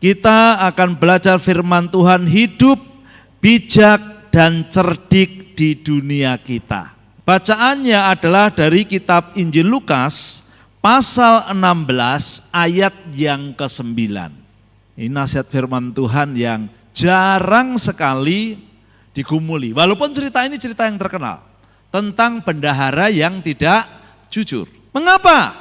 Kita akan belajar firman Tuhan hidup, bijak, dan cerdik di dunia kita. Bacaannya adalah dari kitab Injil Lukas pasal 16 ayat yang ke-9. Ini nasihat firman Tuhan yang jarang sekali digumuli. Walaupun cerita ini cerita yang terkenal tentang bendahara yang tidak jujur. Mengapa?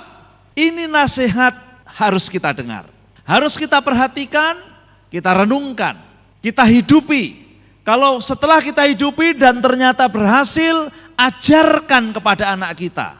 Ini nasihat harus kita dengar. Harus kita perhatikan, kita renungkan, kita hidupi. Kalau setelah kita hidupi dan ternyata berhasil, ajarkan kepada anak kita.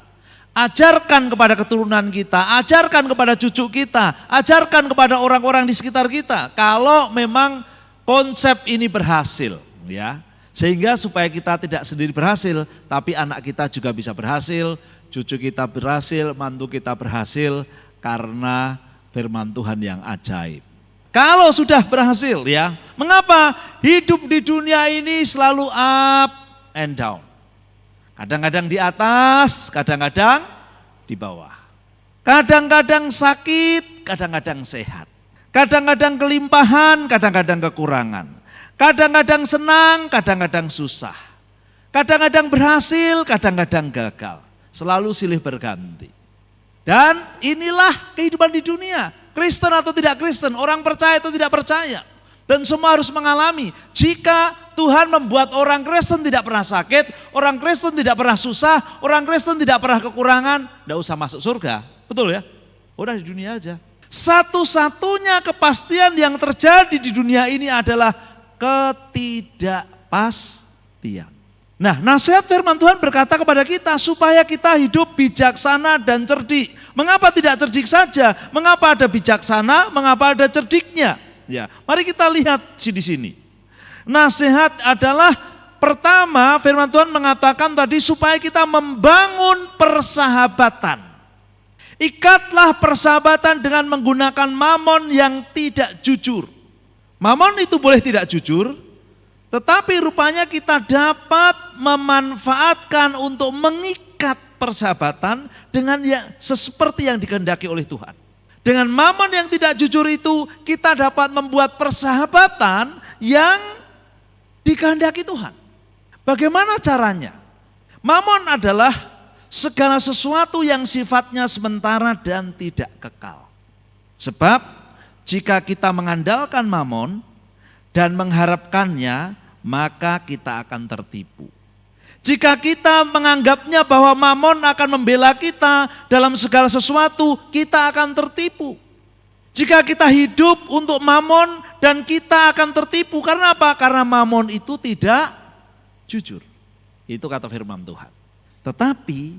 Ajarkan kepada keturunan kita, ajarkan kepada cucu kita, ajarkan kepada orang-orang di sekitar kita. Kalau memang konsep ini berhasil, ya. Sehingga supaya kita tidak sendiri berhasil, tapi anak kita juga bisa berhasil, cucu kita berhasil, mantu kita berhasil karena firman Tuhan yang ajaib. Kalau sudah berhasil, ya, mengapa hidup di dunia ini selalu up and down? Kadang-kadang di atas, kadang-kadang di bawah. Kadang-kadang sakit, kadang-kadang sehat. Kadang-kadang kelimpahan, kadang-kadang kekurangan. Kadang-kadang senang, kadang-kadang susah. Kadang-kadang berhasil, kadang-kadang gagal. Selalu silih berganti. Dan inilah kehidupan di dunia. Kristen atau tidak Kristen, orang percaya atau tidak percaya. Dan semua harus mengalami. Jika Tuhan membuat orang Kristen tidak pernah sakit, orang Kristen tidak pernah susah, orang Kristen tidak pernah kekurangan, tidak usah masuk surga. Betul ya? Udah di dunia aja. Satu-satunya kepastian yang terjadi di dunia ini adalah ketidakpastian. Nah, nasihat firman Tuhan berkata kepada kita supaya kita hidup bijaksana dan cerdik. Mengapa tidak cerdik saja? Mengapa ada bijaksana? Mengapa ada cerdiknya? Ya, mari kita lihat di sini. Nasihat adalah pertama, firman Tuhan mengatakan tadi supaya kita membangun persahabatan. Ikatlah persahabatan dengan menggunakan mamon yang tidak jujur. Mamon itu boleh tidak jujur, tetapi rupanya kita dapat memanfaatkan untuk mengikat persahabatan dengan yang seperti yang dikehendaki oleh Tuhan. Dengan mamon yang tidak jujur itu kita dapat membuat persahabatan yang dikehendaki Tuhan. Bagaimana caranya? Mamon adalah segala sesuatu yang sifatnya sementara dan tidak kekal. Sebab jika kita mengandalkan mamon dan mengharapkannya, maka kita akan tertipu. Jika kita menganggapnya bahwa mamon akan membela kita dalam segala sesuatu, kita akan tertipu. Jika kita hidup untuk mamon dan kita akan tertipu, karena apa? Karena mamon itu tidak jujur. Itu kata firman Tuhan. Tetapi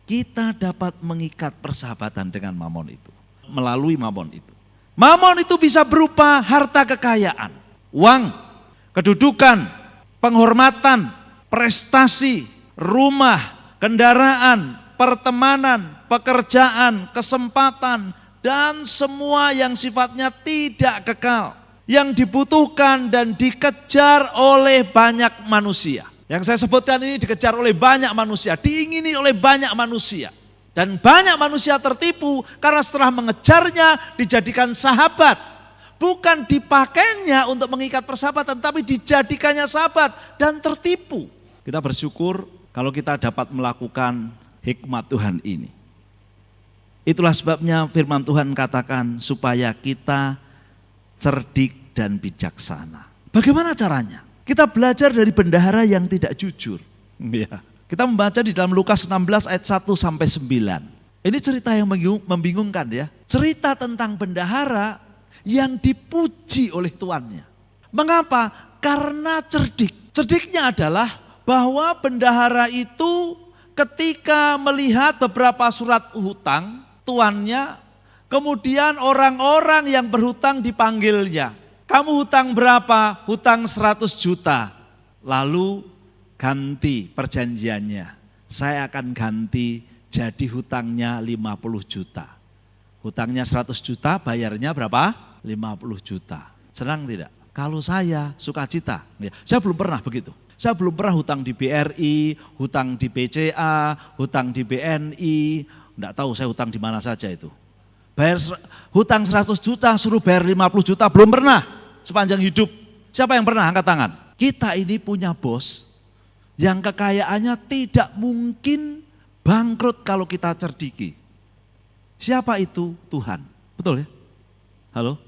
kita dapat mengikat persahabatan dengan mamon itu, melalui mamon itu. Mamon itu bisa berupa harta kekayaan, uang, kedudukan, penghormatan, prestasi, rumah, kendaraan, pertemanan, pekerjaan, kesempatan, dan semua yang sifatnya tidak kekal, yang dibutuhkan dan dikejar oleh banyak manusia. Yang saya sebutkan ini dikejar oleh banyak manusia, diingini oleh banyak manusia. Dan banyak manusia tertipu karena setelah mengejarnya dijadikan sahabat. Bukan dipakainya untuk mengikat persahabatan, tapi dijadikannya sahabat dan tertipu. Kita bersyukur kalau kita dapat melakukan hikmat Tuhan ini. Itulah sebabnya firman Tuhan katakan supaya kita cerdik dan bijaksana. Bagaimana caranya? Kita belajar dari bendahara yang tidak jujur. Ya. Kita membaca di dalam Lukas 16 ayat 1 sampai 9. Ini cerita yang membingungkan ya. Cerita tentang bendahara yang dipuji oleh tuannya. Mengapa? Karena cerdik. Cerdiknya adalah bahwa bendahara itu ketika melihat beberapa surat hutang tuannya, kemudian orang-orang yang berhutang dipanggilnya. Kamu hutang berapa? Hutang 100 juta. Lalu ganti perjanjiannya. Saya akan ganti jadi hutangnya 50 juta. Hutangnya 100 juta, bayarnya berapa? 50 juta. Senang tidak? Kalau saya sukacita. Ya, saya belum pernah begitu. Saya belum pernah hutang di BRI, hutang di BCA, hutang di BNI. Enggak tahu saya hutang di mana saja itu. Bayar hutang 100 juta, suruh bayar 50 juta, belum pernah sepanjang hidup. Siapa yang pernah? Angkat tangan. Kita ini punya bos yang kekayaannya tidak mungkin bangkrut kalau kita cerdiki. Siapa itu? Tuhan. Betul ya? Halo?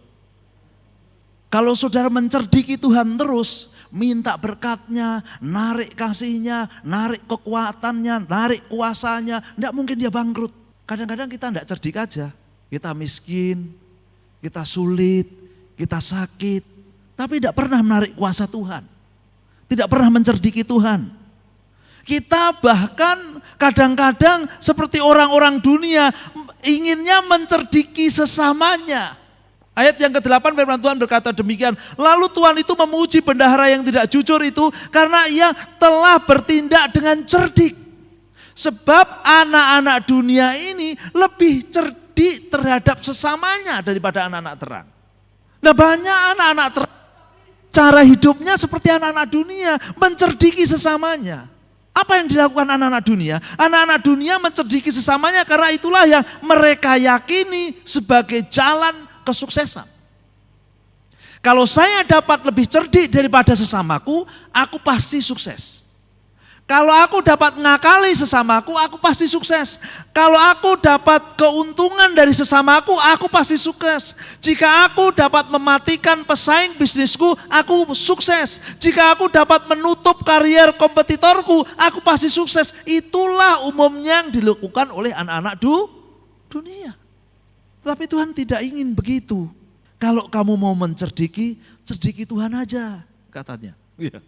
Kalau saudara mencerdiki Tuhan terus, minta berkatnya, narik kasihnya, narik kekuatannya, narik kuasanya, tidak mungkin dia bangkrut. Kadang-kadang kita tidak cerdik aja. Kita miskin, kita sulit, kita sakit, tapi tidak pernah menarik kuasa Tuhan. Tidak pernah mencerdiki Tuhan. Kita bahkan kadang-kadang seperti orang-orang dunia inginnya mencerdiki sesamanya. Ayat yang ke-8 firman Tuhan berkata demikian. Lalu Tuhan itu memuji bendahara yang tidak jujur itu karena ia telah bertindak dengan cerdik. Sebab anak-anak dunia ini lebih cerdik terhadap sesamanya daripada anak-anak terang. Nah, banyak anak-anak terang, cara hidupnya seperti anak-anak dunia, mencerdiki sesamanya. Apa yang dilakukan anak-anak dunia? Anak-anak dunia mencerdiki sesamanya karena itulah yang mereka yakini sebagai jalan kesuksesan. Kalau saya dapat lebih cerdik daripada sesamaku, aku pasti sukses. Kalau aku dapat ngakali sesamaku, aku pasti sukses. Kalau aku dapat keuntungan dari sesamaku, aku pasti sukses. Jika aku dapat mematikan pesaing bisnisku, aku sukses. Jika aku dapat menutup karier kompetitorku, aku pasti sukses. Itulah umumnya yang dilakukan oleh anak-anak dunia. Tapi Tuhan tidak ingin begitu. Kalau kamu mau mencerdiki, cerdiki Tuhan aja, katanya. Iya.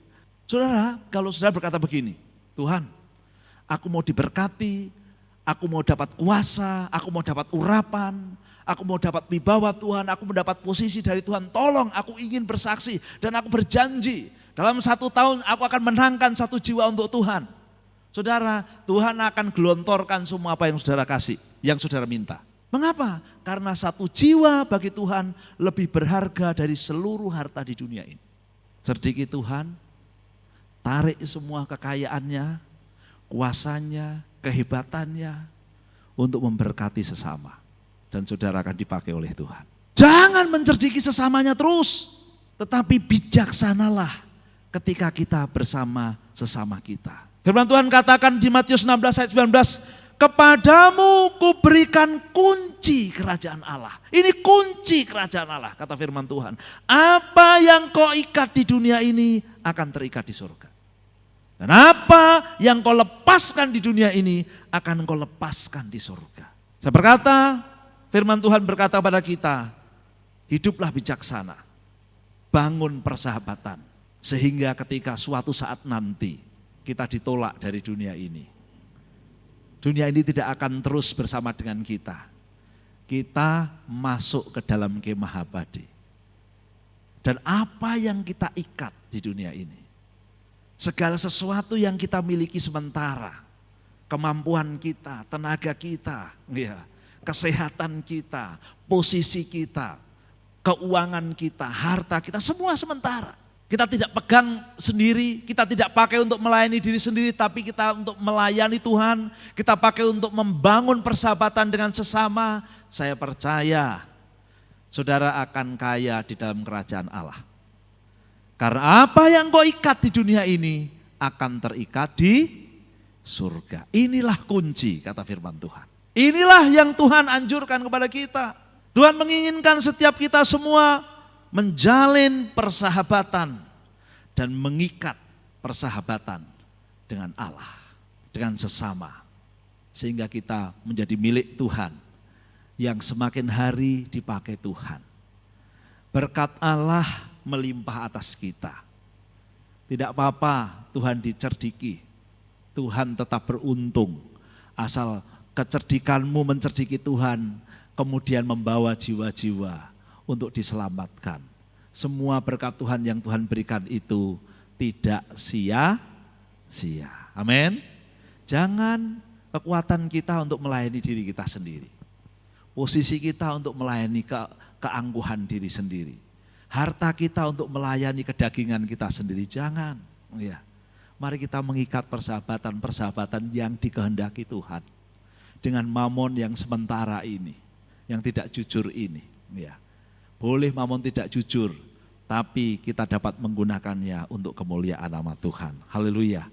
Saudara, kalau saudara berkata begini, Tuhan, aku mau diberkati, aku mau dapat kuasa, aku mau dapat urapan, aku mau dapat wibawa Tuhan, aku mau dapat posisi dari Tuhan. Tolong, aku ingin bersaksi dan aku berjanji dalam 1 tahun aku akan menangkan 1 jiwa untuk Tuhan. Saudara, Tuhan akan gelontorkan semua apa yang saudara kasih, yang saudara minta. Mengapa? Karena 1 jiwa bagi Tuhan lebih berharga dari seluruh harta di dunia ini. Cerdiki Tuhan, tarik semua kekayaannya, kuasanya, kehebatannya untuk memberkati sesama. Dan saudara akan dipakai oleh Tuhan. Jangan mencerdiki sesamanya terus, tetapi bijaksanalah ketika kita bersama sesama kita. Firman Tuhan katakan di Matius 16 ayat 19, kepadamu kuberikan kunci kerajaan Allah. Ini kunci kerajaan Allah, kata firman Tuhan. Apa yang kau ikat di dunia ini akan terikat di surga. Dan apa yang kau lepaskan di dunia ini akan kau lepaskan di surga. Saya berkata, firman Tuhan berkata pada kita, hiduplah bijaksana, bangun persahabatan. Sehingga ketika suatu saat nanti kita ditolak dari dunia ini, dunia ini tidak akan terus bersama dengan kita. Kita masuk ke dalam kemah abadi. Dan apa yang kita ikat di dunia ini, segala sesuatu yang kita miliki sementara, kemampuan kita, tenaga kita, ya, kesehatan kita, posisi kita, keuangan kita, harta kita, semua sementara. Kita tidak pegang sendiri, kita tidak pakai untuk melayani diri sendiri, tapi kita untuk melayani Tuhan, kita pakai untuk membangun persahabatan dengan sesama. Saya percaya saudara akan kaya di dalam kerajaan Allah. Karena apa yang kau ikat di dunia ini akan terikat di surga. Inilah kunci, kata firman Tuhan. Inilah yang Tuhan anjurkan kepada kita. Tuhan menginginkan setiap kita semua menjalin persahabatan dan mengikat persahabatan dengan Allah, dengan sesama. Sehingga kita menjadi milik Tuhan yang semakin hari dipakai Tuhan. Berkat Allah melimpah atas kita. Tidak apa-apa Tuhan dicerdiki, Tuhan tetap beruntung. Asal kecerdikanmu mencerdiki Tuhan, kemudian membawa jiwa-jiwa untuk diselamatkan. Semua berkat Tuhan yang Tuhan berikan itu tidak sia-sia. Amin. Jangan kekuatan kita untuk melayani diri kita sendiri. Posisi kita untuk melayani keangkuhan diri sendiri. Harta kita untuk melayani kedagingan kita sendiri. Jangan. Ya. Mari kita mengikat persahabatan-persahabatan yang dikehendaki Tuhan. Dengan mamon yang sementara ini. yang tidak jujur ini. Ya. Boleh Mamon tidak jujur, tapi kita dapat menggunakannya untuk kemuliaan nama Tuhan. Haleluya.